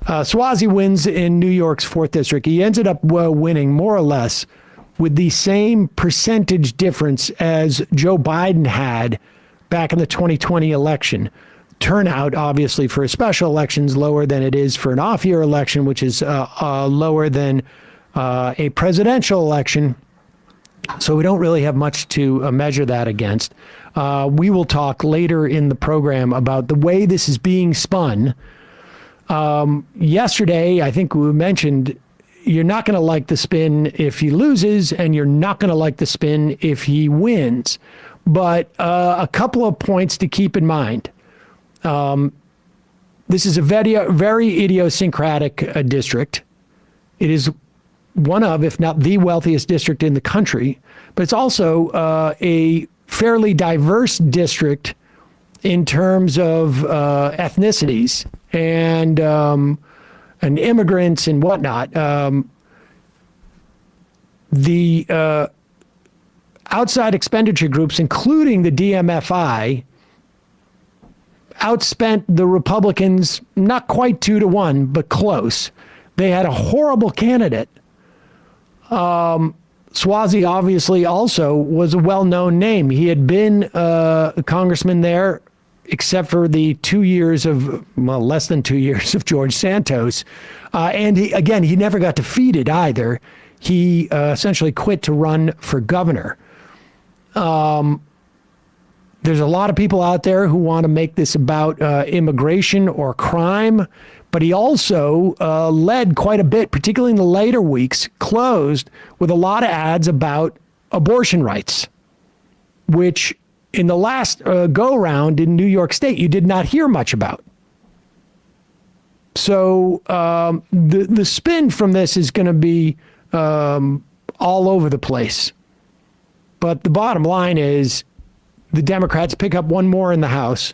Suozzi wins in New York's 4th District. He ended up winning more or less with the same percentage difference as Joe Biden had back in the 2020 election. Turnout, obviously, for a special election is lower than it is for an off-year election, which is lower than a presidential election. So we don't really have much to measure that against. We will talk later in the program about the way this is being spun. Yesterday, I think we mentioned you're not going to like the spin if he loses, and you're not going to like the spin if he wins. But a couple of points to keep in mind. This is a very idiosyncratic district. It is one of, if not the wealthiest district in the country, but it's also a fairly diverse district in terms of ethnicities and immigrants and whatnot. The outside expenditure groups, including the DMFI, outspent the Republicans, not quite 2-1, but close. They had a horrible candidate. Suozzi obviously also was a well-known name. He had been a congressman there, except for the 2 years of, well, less than 2 years of George Santos. And he never got defeated either. He essentially quit to run for governor. There's a lot of people out there who want to make this about immigration or crime, but he also led quite a bit, particularly in the later weeks, closed with a lot of ads about abortion rights, which in the last go-around in New York State, you did not hear much about. So the spin from this is going to be all over the place. But the bottom line is the Democrats pick up one more in the House.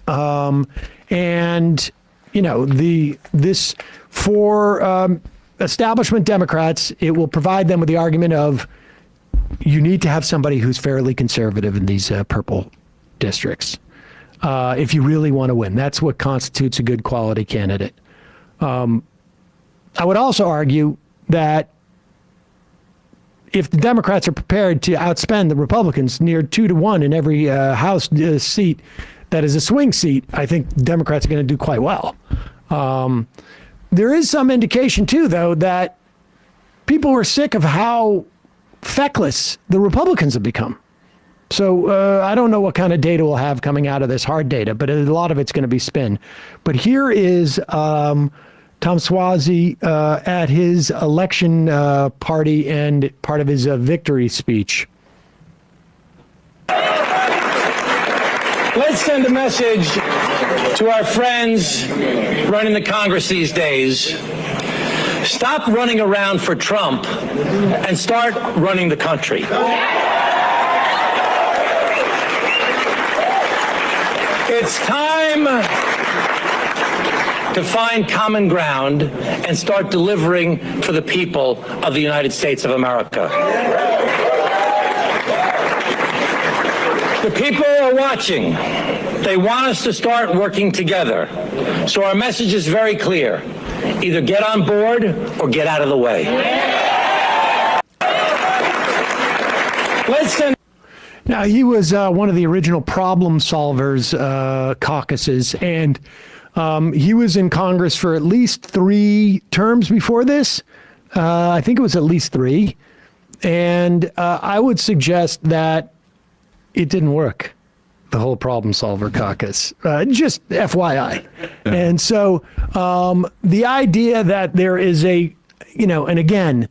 And, you know, this for establishment Democrats, it will provide them with the argument of you need to have somebody who's fairly conservative in these purple districts if you really want to win. That's what constitutes a good quality candidate. I would also argue that if the Democrats are prepared to outspend the Republicans near 2-1 in every House seat that is a swing seat, I think Democrats are going to do quite well. There is some indication, too, though, that people were sick of how feckless the Republicans have become. So I don't know what kind of data we'll have coming out of this, hard data, but a lot of it's going to be spin. But here is Tom Suozzi at his election party and part of his victory speech. Let's send a message to our friends running the Congress these days. Stop running around for Trump and start running the country. It's time to find common ground and start delivering for the people of the United States of America. The people are watching. They want us to start working together. So our message is very clear. Either get on board or get out of the way. Let's send. Now, he was one of the original problem solvers caucuses, and he was in Congress for at least 3 terms before this. I think it was at least 3. And I would suggest that it didn't work, the whole problem solver caucus, just FYI. Yeah. And so the idea that there is a, you know, and again,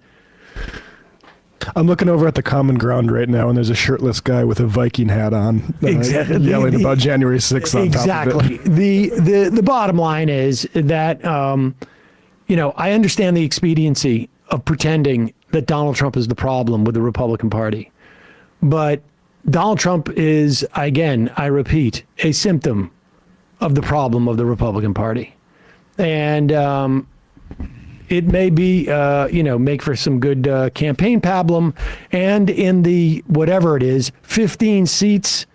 I'm looking over at the Common Ground right now, and there's a shirtless guy with a Viking hat on, exactly, yelling about January 6th on exactly. top of it. The bottom line is that, you know, I understand the expediency of pretending that Donald Trump is the problem with the Republican Party. But Donald Trump is, again, I repeat, a symptom of the problem of the Republican Party. And it may be, you know, make for some good campaign pablum. And in the, whatever it is, 15 seats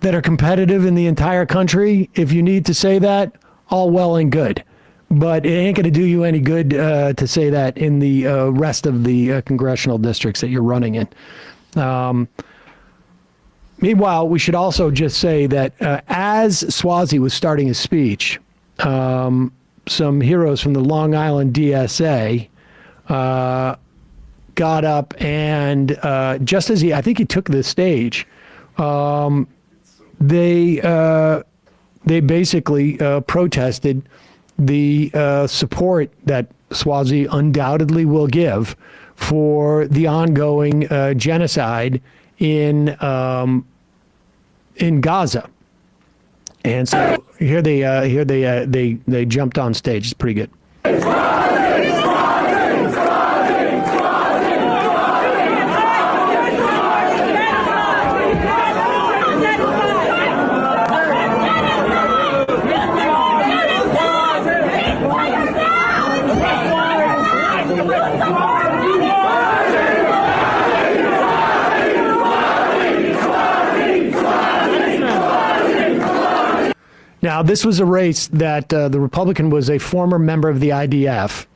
that are competitive in the entire country, if you need to say that, all well and good. but it ain't going to do you any good to say that in the rest of the congressional districts that you're running in. Meanwhile, we should also just say that as Suozzi was starting his speech, some heroes from the Long Island DSA got up and just as I think he took the stage, they basically protested the support that Suozzi undoubtedly will give for the ongoing genocide in Gaza. And so here they jumped on stage. It's pretty good. Now, this was a race that the Republican was a former member of the IDF,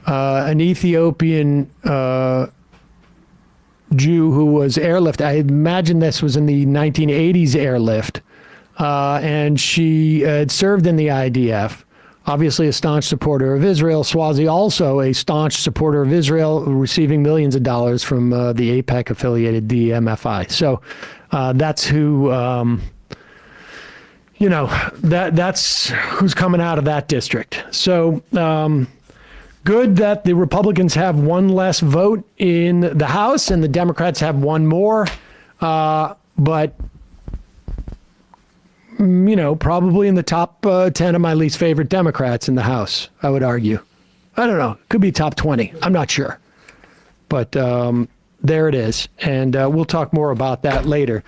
an Ethiopian Jew who was airlift. I imagine this was in the 1980s airlift, and she had served in the IDF. Obviously a staunch supporter of Israel. Suozzi also a staunch supporter of Israel, receiving millions of dollars from the AIPAC-affiliated DMFI. So that's who, that's who's coming out of that district. So good that the Republicans have one less vote in the House and the Democrats have one more. But probably in the top 10 of my least favorite Democrats in the House, I would argue. I don't know. Could be top 20. I'm not sure. But there it is. And we'll talk more about that later.